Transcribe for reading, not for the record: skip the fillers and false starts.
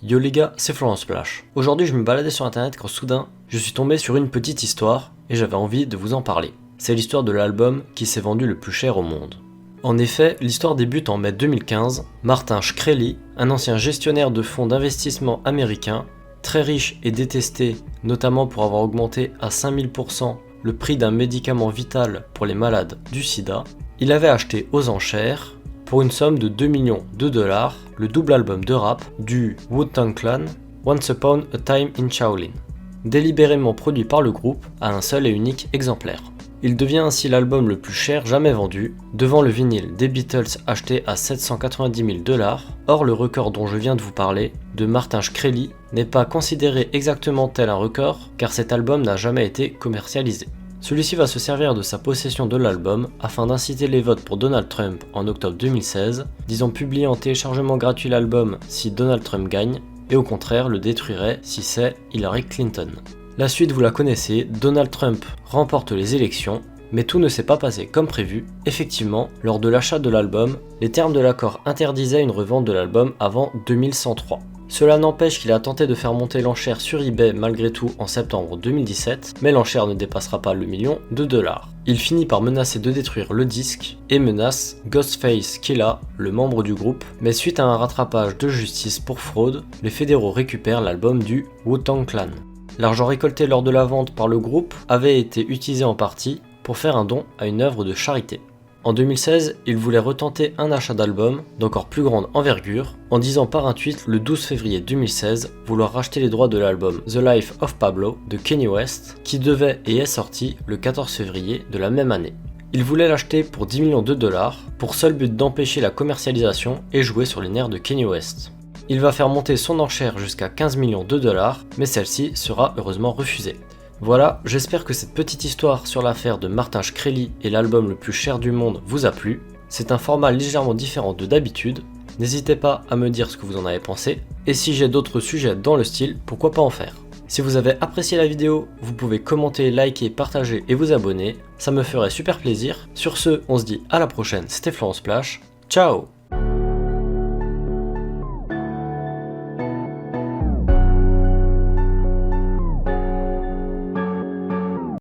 Yo les gars, c'est Florent Splash. Aujourd'hui je me baladais sur internet quand soudain je suis tombé sur une petite histoire et j'avais envie de vous en parler. C'est l'histoire de l'album qui s'est vendu le plus cher au monde. En effet, l'histoire débute en mai 2015. Martin Shkreli, un ancien gestionnaire de fonds d'investissement américain, très riche et détesté, notamment pour avoir augmenté à 5000% le prix d'un médicament vital pour les malades du sida, il avait acheté aux enchères, pour une somme de 2 millions de dollars, le double album de rap du Wu-Tang Clan, Once Upon a Time in Shaolin, délibérément produit par le groupe à un seul et unique exemplaire. Il devient ainsi l'album le plus cher jamais vendu, devant le vinyle des Beatles acheté à 790 000 $. Or, le record dont je viens de vous parler, de Martin Shkreli, n'est pas considéré exactement tel un record, car cet album n'a jamais été commercialisé. Celui-ci va se servir de sa possession de l'album afin d'inciter les votes pour Donald Trump en octobre 2016, disant publier en téléchargement gratuit l'album si Donald Trump gagne, et au contraire le détruirait si c'est Hillary Clinton. La suite vous la connaissez, Donald Trump remporte les élections, mais tout ne s'est pas passé comme prévu. Effectivement, lors de l'achat de l'album, les termes de l'accord interdisaient une revente de l'album avant 2103. Cela n'empêche qu'il a tenté de faire monter l'enchère sur eBay malgré tout en septembre 2017, mais l'enchère ne dépassera pas le million de dollars. Il finit par menacer de détruire le disque et menace Ghostface Killah, le membre du groupe, mais suite à un rattrapage de justice pour fraude, les fédéraux récupèrent l'album du Wu-Tang Clan. L'argent récolté lors de la vente par le groupe avait été utilisé en partie pour faire un don à une œuvre de charité. En 2016, il voulait retenter un achat d'album d'encore plus grande envergure, en disant par un tweet le 12 février 2016 vouloir racheter les droits de l'album The Life of Pablo de Kanye West, qui devait et est sorti le 14 février de la même année. Il voulait l'acheter pour 10 millions de dollars, pour seul but d'empêcher la commercialisation et jouer sur les nerfs de Kanye West. Il va faire monter son enchère jusqu'à 15 millions de dollars, mais celle-ci sera heureusement refusée. Voilà, j'espère que cette petite histoire sur l'affaire de Martin Shkreli et l'album le plus cher du monde vous a plu. C'est un format légèrement différent de d'habitude, n'hésitez pas à me dire ce que vous en avez pensé, et si j'ai d'autres sujets dans le style, pourquoi pas en faire. Si vous avez apprécié la vidéo, vous pouvez commenter, liker, partager et vous abonner, ça me ferait super plaisir. Sur ce, on se dit à la prochaine, c'était Florent Splash, ciao!